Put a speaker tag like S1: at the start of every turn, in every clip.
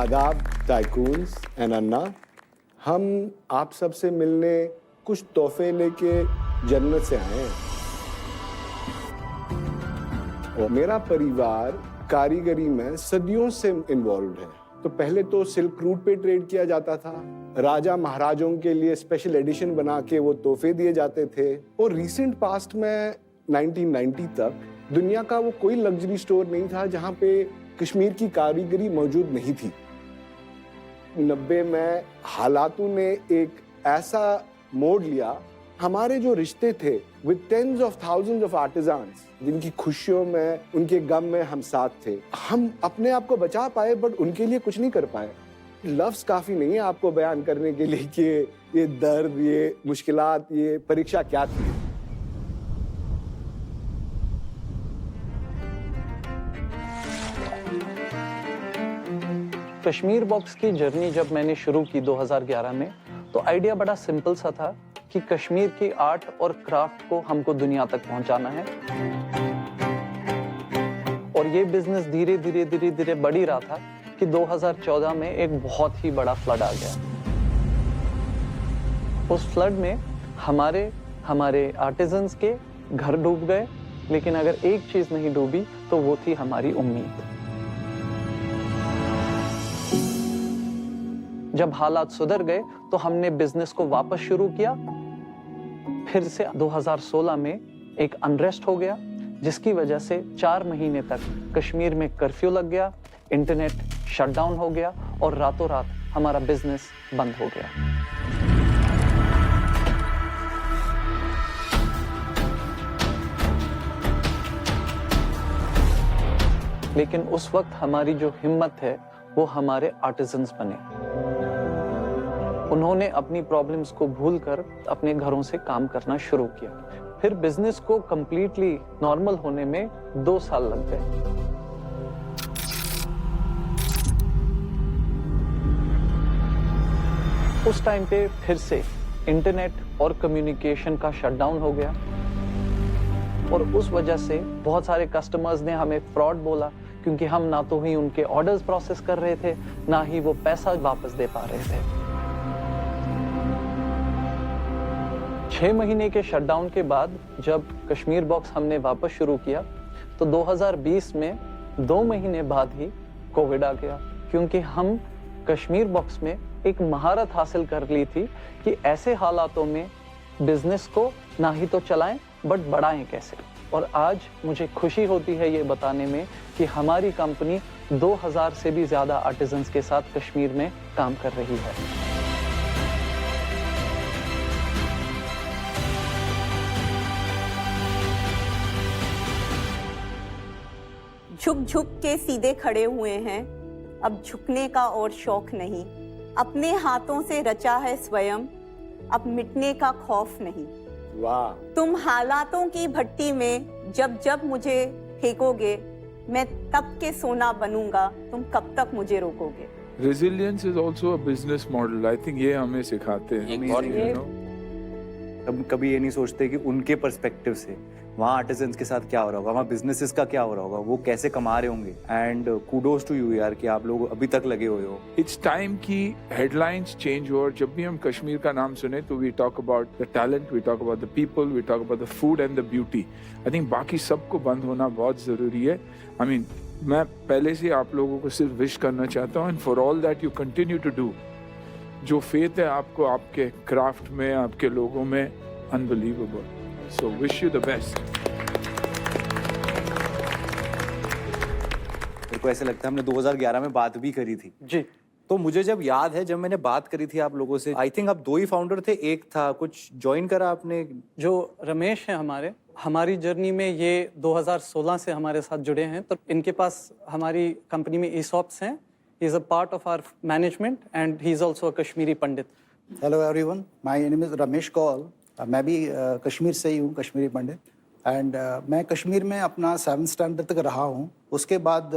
S1: आदाब tycoons and अन्ना, हम आप सबसे मिलने कुछ तोहफे लेके जन्नत से आए हैं। और मेरा परिवार कारीगरी में सदियों से इन्वॉल्व है। तो पहले तो सिल्क रूट पे ट्रेड किया जाता था, राजा महाराजों के लिए स्पेशल एडिशन बना के वो तोहफे दिए जाते थे। और रिसेंट पास्ट में 1990 तक दुनिया का वो कोई लग्जरी स्टोर नहीं था जहां पे कश्मीर की कारीगरी मौजूद नहीं थी। 90 में हालातों ने एक ऐसा मोड़ लिया, हमारे जो रिश्ते थे with tens of thousands of artisans, जिनकी खुशियों में उनके गम में हम साथ थे, हम अपने आप को बचा पाए बट उनके लिए कुछ नहीं कर पाए। लफ्ज काफी नहीं है आपको बयान करने के लिए कि ये दर्द, ये मुश्किलात, ये परीक्षा क्या थी।
S2: कश्मीर बॉक्स की जर्नी जब मैंने शुरू की 2011 में, तो आइडिया बड़ा सिंपल सा था कि कश्मीर की आर्ट और क्राफ्ट को हमको दुनिया तक पहुंचाना है। और ये बिजनेस धीरे धीरे बढ़ ही रहा था कि 2014 में एक बहुत ही बड़ा फ्लड आ गया। उस फ्लड में हमारे आर्टिजन्स के घर डूब गए, लेकिन अगर एक चीज नहीं डूबी तो वो थी हमारी उम्मीद। जब हालात सुधर गए तो हमने बिजनेस को वापस शुरू किया। फिर से 2016 में एक अनरेस्ट हो गया, जिसकी वजह से 4 महीने तक कश्मीर में कर्फ्यू लग गया, इंटरनेट शटडाउन हो गया और रातों रात हमारा बिजनेस बंद हो गया। लेकिन उस वक्त हमारी जो हिम्मत है वो हमारे आर्टिजन्स बने। उन्होंने अपनी प्रॉब्लम्स को भूलकर अपने घरों से काम करना शुरू किया। फिर बिजनेस को कंप्लीटली नॉर्मल होने में 2 साल लग गए। उस टाइम पे फिर से इंटरनेट और कम्युनिकेशन का शटडाउन हो गया और उस वजह से बहुत सारे कस्टमर्स ने हमें फ्रॉड बोला, क्योंकि हम ना तो ही उनके ऑर्डर्स प्रोसेस कर रहे थे, ना ही वो पैसा वापस दे पा रहे थे। 6 महीने के शटडाउन के बाद जब कश्मीर बॉक्स हमने वापस शुरू किया तो 2020 में 2 महीने बाद ही कोविड आ गया, क्योंकि हम कश्मीर बॉक्स में एक महारत हासिल कर ली थी कि ऐसे हालातों में बिजनेस को ना ही तो चलाएं बट बढ़ाएं कैसे। और आज मुझे खुशी होती है ये बताने में कि हमारी कंपनी 2000 से भी ज्यादा आर्टिजन्स के साथ कश्मीर में काम कर रही है।
S3: झुक झुक के सीधे खड़े हुए हैं, अब झुकने का और शौक नहीं। अपने हाथों से रचा है स्वयं, अब मिटने का खौफ नहीं।
S1: वाह!
S3: तुम हालातों की भट्टी में जब जब मुझे फेंकोगे, मैं तब के सोना बनूंगा, तुम कब तक मुझे रोकोगे।
S4: Resilience is also a business model. I think ये हमें सिखाते हैं।
S5: हम कभी ये नहीं सोचते कि उनके पर्सपेक्टिव से वहाँ आर्टिजन्स के साथ क्या हो रहा होगा, वहाँ बिजनेसेस का क्या हो रहा होगा, वो कैसे कमा रहे होंगे। एंड कूडोज टू यू यार कि आप लोग अभी तक लगे हुए हो।
S4: It's time कि headlines change हो, और जब भी हम कश्मीर का नाम सुने तो we talk about the talent, we talk about the people, we talk about the food and the beauty. I think बाकी सबको बंद होना बहुत ज़रूरी है। I mean, मैं पहले से आप लोगों को सिर्फ विश करना चाहता हूँ, and for all that you continue to do, जो फेथ है आपको आपके क्राफ्ट में, आपके लोगों में, unbelievable. So wish you the best.
S5: मेरे को ऐसे लगता है हमने 2011 में बात भी करी थी
S2: जी।
S5: तो मुझे जब याद है, जब मैंने बात करी थी आप लोगों से, आई थिंक आप 2 ही फाउंडर थे, एक था कुछ ज्वाइन करा आपने। जो
S2: रमेश हैं हमारी जर्नी में ये 2016 से हमारे साथ जुड़े हैं, तो इनके पास हमारी कंपनी में ESOPs हैं। He is a part of our management and he is also a Kashmiri Pandit.
S6: Hello everyone, my name is Ramesh Kaul. मैं भी कश्मीर से ही हूँ, कश्मीरी पंडित। एंड मैं कश्मीर में अपना 7th स्टैंडर्ड तक रहा हूँ। उसके बाद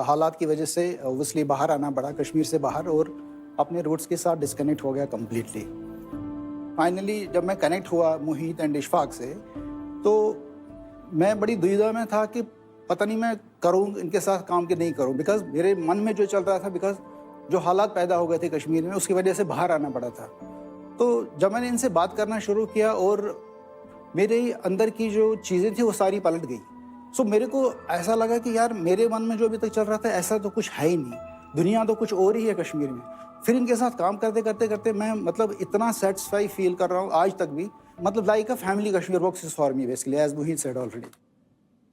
S6: हालात की वजह से ओबियसली बाहर आना पड़ा, कश्मीर से बाहर, और अपने रूट्स के साथ डिस्कनेक्ट हो गया कम्प्लीटली। फाइनली जब मैं कनेक्ट हुआ मोहित एंड इशफाक से, तो मैं बड़ी दुविधा में था कि पता नहीं मैं करूँ इनके साथ काम कि नहीं करूँ, बिकॉज मेरे मन में जो चल रहा था, बिकॉज जो हालात पैदा हो गए थे कश्मीर में, उसकी वजह से बाहर आना पड़ा था। तो जब मैंने इनसे बात करना शुरू किया और मेरे अंदर की जो चीज़ें थी वो सारी पलट गई। सो मेरे को ऐसा लगा कि यार मेरे मन में जो अभी तक चल रहा था ऐसा तो कुछ है ही नहीं, दुनिया तो कुछ और ही है कश्मीर में। फिर इनके साथ काम करते मैं मतलब इतना सेटिस्फाई फील कर रहा हूँ आज तक भी, मतलब like a family Kashmir box is for me basically, as Mohit said already.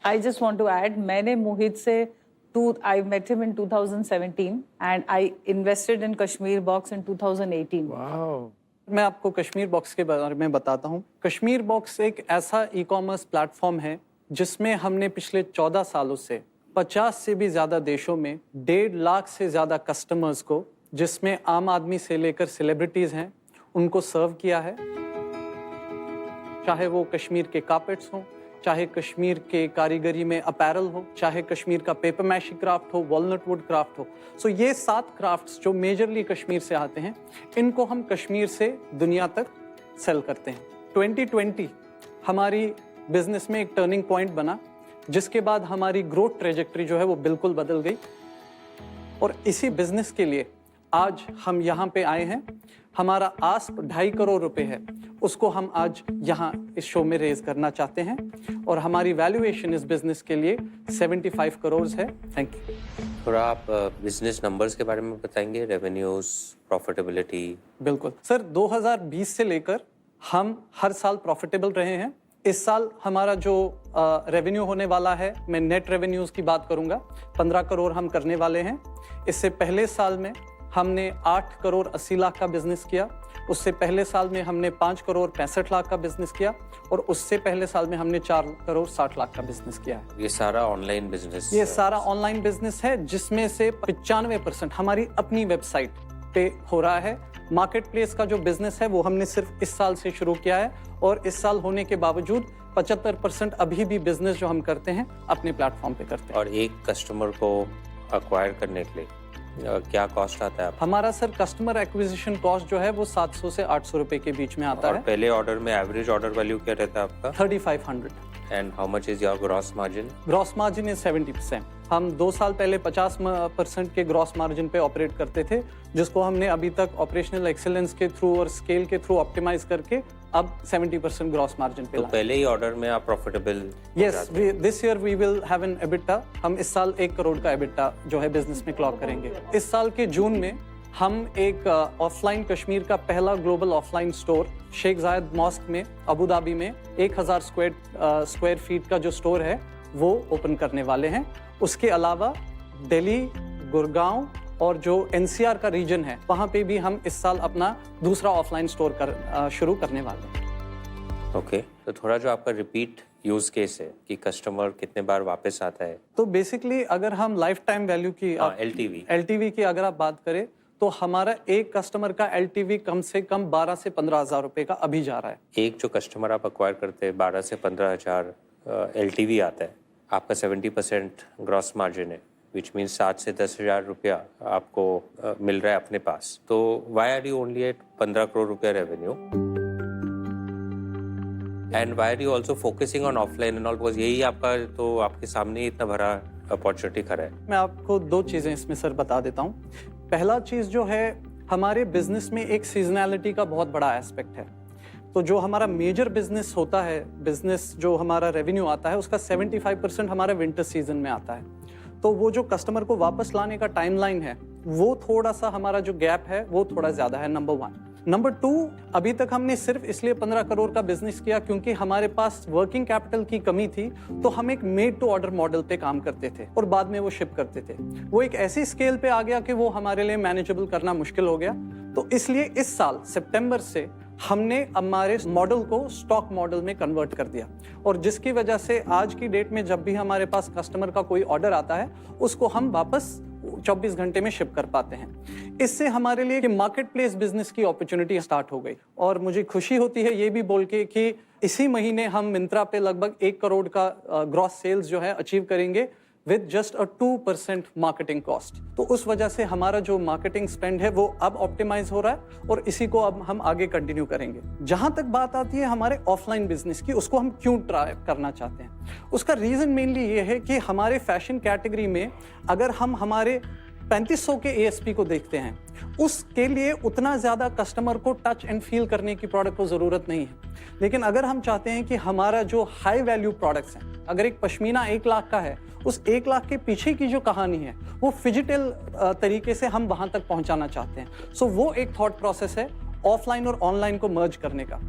S7: I just want to add, मैंने मोहित से I met him in 2017 and I invested in Kashmir Box in 2018.
S4: Wow.
S2: मैं आपको कश्मीर बॉक्स के बारे में बताता हूँ। कश्मीर बॉक्स एक ऐसा ई कॉमर्स प्लेटफॉर्म है जिसमें हमने पिछले 14 सालों से 50 से भी ज़्यादा देशों में 1.5 लाख से ज़्यादा कस्टमर्स को, जिसमें आम आदमी से लेकर सेलिब्रिटीज़ हैं, उनको सर्व किया है। चाहे वो कश्मीर के कार्पेट्स हों, चाहे कश्मीर के कारीगरी में अपैरल हो, चाहे कश्मीर का पेपर मैशी क्राफ्ट हो, वॉलनट वुड क्राफ्ट हो। सो ये 7 क्राफ्ट्स जो मेजरली कश्मीर से आते हैं, इनको हम कश्मीर से दुनिया तक सेल करते हैं। 2020 हमारी बिजनेस में एक टर्निंग पॉइंट बना, जिसके बाद हमारी ग्रोथ ट्रेजेक्टरी जो है वो बिल्कुल बदल गई। और इसी बिजनेस के लिए आज हम यहाँ पे आए हैं। हमारा आस्क 2.5 करोड़ रुपए है, उसको हम आज यहाँ इस शो में रेज करना चाहते हैं और हमारी वैल्यूएशन इस बिजनेस के लिए 75 करोड़ है। Thank you.
S8: थोड़ा आप बिजनेस नंबर्स के बारे में बताएंगे, रेवेन्यूज, प्रॉफिटेबिलिटी?
S2: बिल्कुल सर, 2020 से लेकर हम हर साल प्रॉफिटेबल रहे हैं। इस साल हमारा जो रेवेन्यू होने वाला है, मैं नेट रेवेन्यूज की बात करूंगा, 15 करोड़ हम करने वाले हैं। इससे पहले साल में हमने 8 करोड़ 80 लाख का बिजनेस किया। उससे पहले साल में हमने 5 करोड़ 65 लाख का बिजनेस किया और उससे पहले साल में हमने 4 करोड़ 60 लाख का बिजनेस किया है।
S8: ये सारा ऑनलाइन बिजनेस?
S2: ये सारा ऑनलाइन बिजनेस है, जिसमें से 95% हमारी अपनी वेबसाइट पे हो रहा है। मार्केट प्लेस का जो बिजनेस है वो हमने सिर्फ इस साल से शुरू किया है और इस साल होने के बावजूद 75% अभी भी बिजनेस जो हम करते हैं अपने प्लेटफॉर्म पे करते हैं।
S8: और एक कस्टमर को अक्वायर करने के लिए क्या कॉस्ट आता है?
S2: हमारा सर कस्टमर एक्विजिशन कॉस्ट जो है वो 700 से 800 रुपए के बीच में आता
S8: और
S2: है।
S8: पहले ऑर्डर में एवरेज ऑर्डर वैल्यू क्या रहता है आपका?
S2: 3500।
S8: And how much is your gross margin?
S2: Gross margin is 70%। हम 2 साल पहले 50% के ग्रॉस मार्जिन पे ऑपरेट करते थे, जिसको हमने अभी तक ऑपरेशनल एक्सीलेंस के थ्रू और स्केल के थ्रू ऑप्टिमाइज करके अब 70% ग्रॉस मार्जिन पे
S8: तो पहले ही ऑर्डर में आप profitable?
S2: Yes, this year we will have an EBITDA. हम इस साल 1 करोड़ का एबिटा जो है बिजनेस में क्लॉक करेंगे। इस साल के जून में हम एक ऑफलाइन कश्मीर का पहला ग्लोबल ऑफलाइन स्टोर शेख जायद मॉस्क में अबू धाबी में 1000 स्क्वायर फीट का जो स्टोर है वो ओपन करने वाले हैं। उसके अलावा दिल्ली, गुड़गांव और जो एनसीआर का रीजन है वहाँ पे भी हम इस साल अपना दूसरा ऑफलाइन स्टोर शुरू करने वाले हैं।
S8: ओके, तो थोड़ा जो आपका रिपीट यूज केस है कि कस्टमर कितने बार वापस आता है?
S2: तो बेसिकली अगर हम लाइफ टाइम वैल्यू की एलटीवी की अगर आप बात करें तो हमारा एक कस्टमर का एलटीवी कम से कम 12 से 15 हज़ार रुपए का अभी जा रहा है।
S8: एक जो कस्टमर आप अक्वायर करते हैं 12 से 15 हज़ार एलटीवी आता है, आपका 70% ग्रॉस मार्जिन है, विच मीन्स 7 से 10 हज़ार रुपया आपको मिल रहा है अपने पास। तो why are you only at 15 crore रुपया revenue and why are you also focusing on offline and all? Because यही आपका, तो आपके सामने इतना भरा अपॉर्चुनिटी खड़ा है।
S2: मैं आपको 2 चीज़ें इसमें सर बता देता हूँ। पहला चीज़ जो है, हमारे बिजनेस में एक सीजनैलिटी का बहुत बड़ा एस्पेक्ट है। तो जो हमारा मेजर बिजनेस होता है, बिजनेस जो हमारा रेवेन्यू आता है उसका 75% हमारा विंटर सीजन में आता है। तो वो जो कस्टमर को वापस लाने का टाइमलाइन है वो थोड़ा सा, हमारा जो गैप है वो थोड़ा ज़्यादा है, नंबर 1। नंबर 2, अभी तक हमने सिर्फ इसलिए 15 करोड़ का बिजनेस किया क्योंकि हमारे पास वर्किंग कैपिटल की कमी थी। तो हम एक मेड टू ऑर्डर मॉडल पे काम करते थे और बाद में वो शिप करते थे। वो एक ऐसी स्केल पे आ गया कि वो हमारे लिए मैनेजेबल करना मुश्किल हो गया। तो इसलिए इस साल सितंबर से हमने हमारे मॉडल को स्टॉक मॉडल में कन्वर्ट कर दिया और जिसकी वजह से आज की डेट में जब भी हमारे पास कस्टमर का कोई ऑर्डर आता है उसको हम वापस 24 घंटे में शिप कर पाते हैं। इससे हमारे लिए कि मार्केट प्लेस बिजनेस की अपॉर्चुनिटी स्टार्ट हो गई और मुझे खुशी होती है ये भी बोल के कि इसी महीने हम मिंत्रा पे लगभग 1 करोड़ का ग्रॉस सेल्स जो है अचीव करेंगे with just a 2% marketing cost. तो उस वजह से हमारा जो मार्केटिंग स्पेंड है वो अब ऑप्टिमाइज हो रहा है और इसी को अब हम आगे कंटिन्यू करेंगे। जहां तक बात आती है हमारे ऑफलाइन बिजनेस की, उसको हम क्यों ट्राई करना चाहते हैं, उसका रीजन मेनली ये है कि हमारे फैशन कैटेगरी में अगर हम हमारे 3500 के ASP को देखते हैं, उसके लिए उतना ज़्यादा कस्टमर को टच एंड फील करने की प्रोडक्ट को ज़रूरत नहीं है। लेकिन अगर हम चाहते हैं कि हमारा जो हाई वैल्यू प्रोडक्ट्स हैं, अगर एक पश्मीना 1 लाख का है, उस 1 लाख के पीछे की जो कहानी है वो फिजिटल तरीके से हम वहाँ तक पहुँचाना चाहते हैं। सो वो एक थॉट प्रोसेस है ऑफलाइन और ऑनलाइन को मर्ज करने का।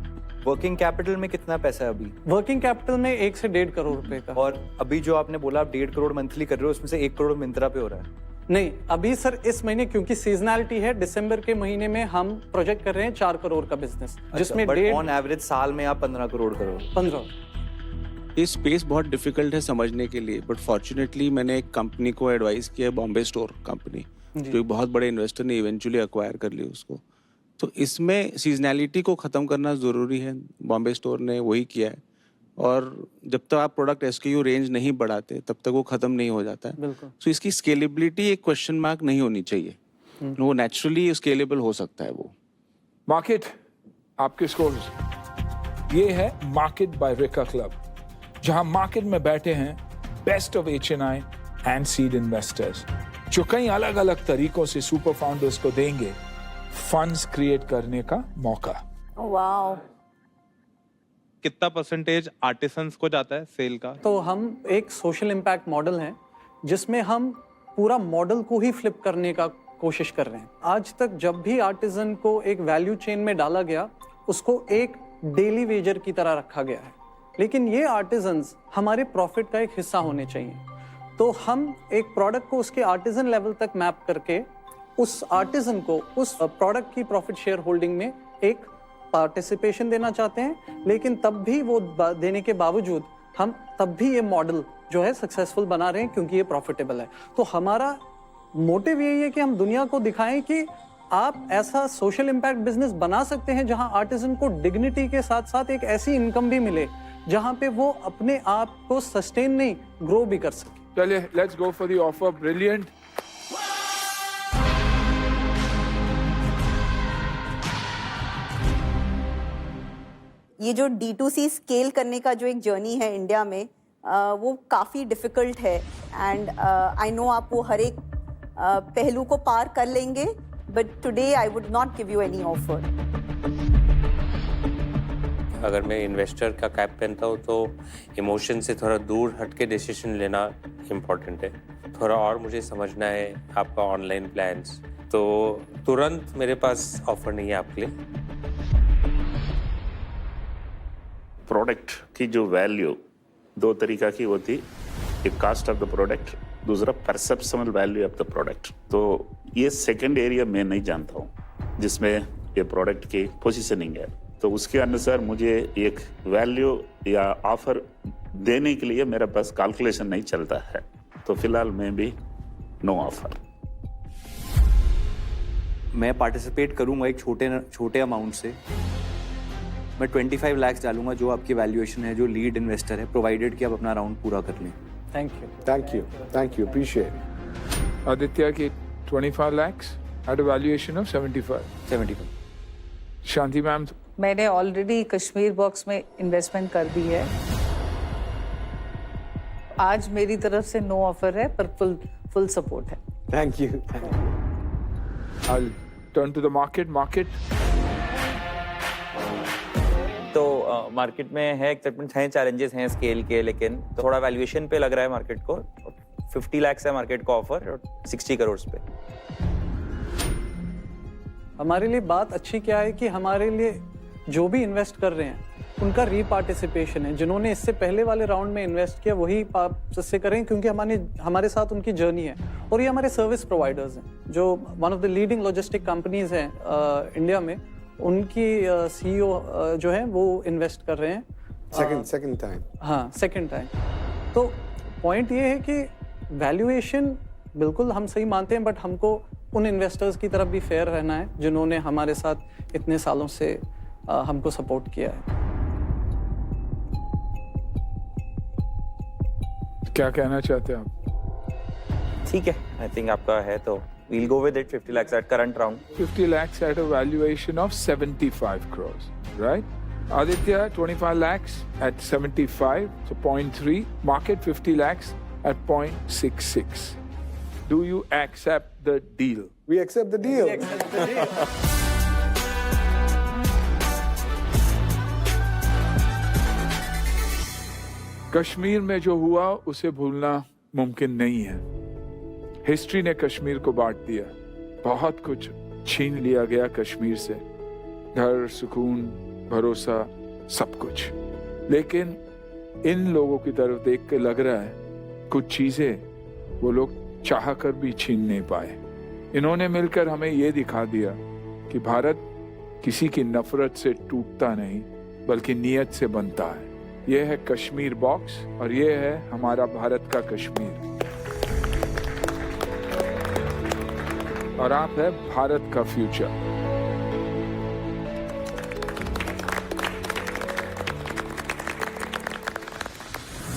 S5: वर्किंग कैपिटल में कितना पैसा है अभी?
S2: वर्किंग कैपिटल में 1 से 1.5 करोड़ रुपए का।
S5: और अभी जो आपने बोला आप 1.5 करोड़ मंथली कर रहे हो, उसमें से 1 करोड़ मिंत्रा पे हो रहा है?
S2: नहीं, अभी सर इस महीने क्योंकि सीजनैलिटी है, दिसंबर के महीने में हम प्रोजेक्ट कर रहे हैं 4 करोड़ का बिजनेस, जिसमें
S5: ऑन एवरेज साल में आप 15 करोड़ करो।
S2: 15।
S9: ये स्पेस बहुत डिफिकल्ट है समझने के लिए, बट फॉर्चुनेटली मैंने एक कंपनी को एडवाइस किया, बॉम्बे स्टोर कंपनी, जो एक बहुत बड़े इन्वेस्टर ने इवेंचुअली अक्वायर कर ली उसको। तो इसमें सीजनैलिटी को ख़त्म करना ज़रूरी है, बॉम्बे स्टोर ने वही किया है। और जब तक आप प्रोडक्ट SKU रेंज नहीं बढ़ाते तब तक वो ख़त्म नहीं हो जाता है।
S2: बिल्कुल।
S9: सो इसकी स्केलेबिलिटी एक क्वेश्चन मार्क नहीं होनी चाहिए, वो नेचुरली स्केलेबल हो सकता है वो।
S4: मार्केट आपके स्कोर्स, ये है मार्केट बाय रेका क्लब, जहां मार्केट में बैठे हैं best of HNI and seed investors, जो कई अलग अलग तरीकों से सुपर फाउंडर्स को देंगे फंड्स क्रिएट करने का मौका।
S3: वाओ।
S10: कितना परसेंटेज आर्टिसंस को जाता है सेल का?
S2: तो हम एक सोशल इम्पैक्ट मॉडल हैं, जिसमें हम पूरा मॉडल को ही फ्लिप करने का कोशिश कर रहे हैं। आज तक जब भी आर्टिजन को एक वैल्यू चेन में डाला गया, उसको एक डेली वेजर की तरह रखा गया है, लेकिन ये आर्टिजन्स हमारे प्रॉफिट का एक हिस्सा होने चाहिए। तो हम एक प्रोडक्ट को उसके आर्टिजन लेवल तक मैप करके उस आर्टिजन को उस प्रोडक्ट की प्रॉफिट शेयर होल्डिंग में एक पार्टिसिपेशन देना चाहते हैं, लेकिन तब भी वो देने के बावजूद हम तब भी ये मॉडल जो है सक्सेसफुल बना रहे हैं, क्योंकि ये प्रॉफिटेबल है। तो हमारा मोटिव यही है कि हम दुनिया को दिखाएं कि आप ऐसा सोशल इम्पैक्ट बिजनेस बना सकते हैं जहां आर्टिजन को डिग्निटी के साथ साथ एक ऐसी इनकम भी मिले जहां पे वो अपने आप को सस्टेन नहीं, ग्रो भी कर सके।
S4: चलिए, let's go for the offer. Brilliant.
S3: ये जो D2C स्केल करने का जो एक जर्नी है इंडिया में, वो काफ़ी डिफ़िकल्ट है। एंड आई नो आप वो हर एक पहलू को पार कर लेंगे, but today I would not give you any offer.
S8: अगर मैं इन्वेस्टर का कैप पहनता हूँ तो इमोशन से थोड़ा दूर हट के डिसीजन लेना इम्पोर्टेंट है। थोड़ा और मुझे समझना है आपका ऑनलाइन प्लान्स, तो तुरंत मेरे पास ऑफर नहीं है आपके लिए।
S11: प्रोडक्ट की जो वैल्यू 2 तरीका की होती, एक कास्ट ऑफ द प्रोडक्ट, दूसरा perceptual value of the product. तो ये सेकंड एरिया मैं नहीं जानता हूँ जिसमें ये प्रोडक्ट की पोजीशनिंग है। तो उसके अनुसार मुझे एक वैल्यू या ऑफर देने के लिए मेरे पास कैलकुलेशन नहीं चलता है। तो फिलहाल मैं भी नो ऑफर।
S5: मैं पार्टिसिपेट करूंगा एक छोटे अमाउंट से। मैं 25 लाख डालूंगा, जो आपकी वैल्यूएशन है, जो लीड इन्वेस्टर है, प्रोवाइडेड कि आप अपना राउंड पूरा कर लें।
S2: Thank you,
S1: thank you, thank you, appreciate.
S4: Aditya की 25 lakhs at a valuation of 75। Shanti ma'am?
S7: मैंने ऑलरेडी कश्मीर बॉक्स में इन्वेस्टमेंट कर दी है। आज मेरी तरफ से नो ऑफर है, पर फुल सपोर्ट है।
S1: Thank you.
S4: I'll turn to the market।
S12: तो मार्केट में है एक्सेप्टेंस हैं, चैलेंजेस हैं स्केल के, लेकिन थोड़ा वैल्यूएशन पे लग रहा है मार्केट को। 50 लाख है मार्केट का ऑफर, और 60 करोड़ पे।
S2: हमारे लिए बात अच्छी क्या है कि हमारे लिए जो भी इन्वेस्ट कर रहे हैं उनका रीपार्टिसिपेशन है। जिन्होंने इससे पहले वाले राउंड में इन्वेस्ट किया वही से करें, क्योंकि हमारे साथ उनकी जर्नी है। और ये हमारे सर्विस प्रोवाइडर्स हैं, जो one of the leading logistic companies हैं इंडिया में, उनकी CEO जो है वो इन्वेस्ट कर रहे हैं
S1: सेकंड टाइम।
S2: हाँ, सेकंड टाइम। तो पॉइंट ये है कि वैल्यूएशन बिल्कुल हम सही मानते हैं, बट हमको उन इन्वेस्टर्स की तरफ भी फेयर रहना है जिन्होंने हमारे साथ इतने सालों से हमको सपोर्ट किया है।
S4: क्या कहना चाहते हैं आप?
S12: ठीक है, आई थिंक आपका है तो we'll go with it। 50 lakhs at current round।
S4: 50 lakhs at a valuation of 75 crores, right? Aditya, 25 lakhs at 75, so 0.3. Market 50 lakhs at 0.66. Do you accept the deal.
S1: We accept the deal.
S4: Kashmir में जो हुआ उसे भूलना मुमकिन नहीं है। History ने कश्मीर को बांट दिया, बहुत कुछ छीन लिया गया कश्मीर से, घर, सुकून, भरोसा, सब कुछ। लेकिन इन लोगों की तरफ देख के लग रहा है कुछ चीजें वो लोग चाह कर भी छीन नहीं पाए। इन्होंने मिलकर हमें ये दिखा दिया कि भारत किसी की नफरत से टूटता नहीं बल्कि नियत से बनता है। ये है कश्मीर बॉक्स और ये है हमारा भारत का कश्मीर, और आप है भारत का फ्यूचर।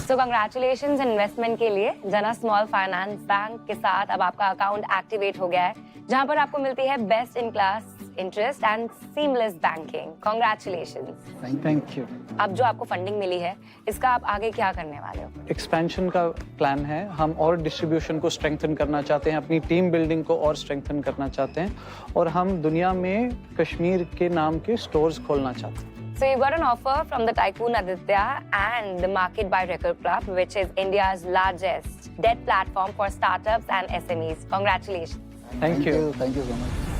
S13: So congratulations इन्वेस्टमेंट के लिए। जना स्मॉल फाइनेंस बैंक के साथ अब आपका अकाउंट एक्टिवेट हो गया है, जहां पर आपको मिलती है best in class interest and seamless banking. Congratulations.
S2: Thank you.
S13: अब जो आपको फंडिंग मिली है, इसका आप आगे क्या करने वाले हो?
S2: एक्सपेंशन का प्लान है। हम और डिस्ट्रीब्यूशन को स्ट्रेंथन करना चाहते हैं, अपनी टीम बिल्डिंग को और स्ट्रेंथन करना चाहते हैं, और हम दुनिया में कश्मीर के नाम के स्टोर्स खोलना चाहते हैं।
S13: So you got an offer from the tycoon Aditya and the Market by Record Club, which is India's largest debt platform for startups and SMEs. Congratulations.
S2: Thank you.
S6: Thank you so much.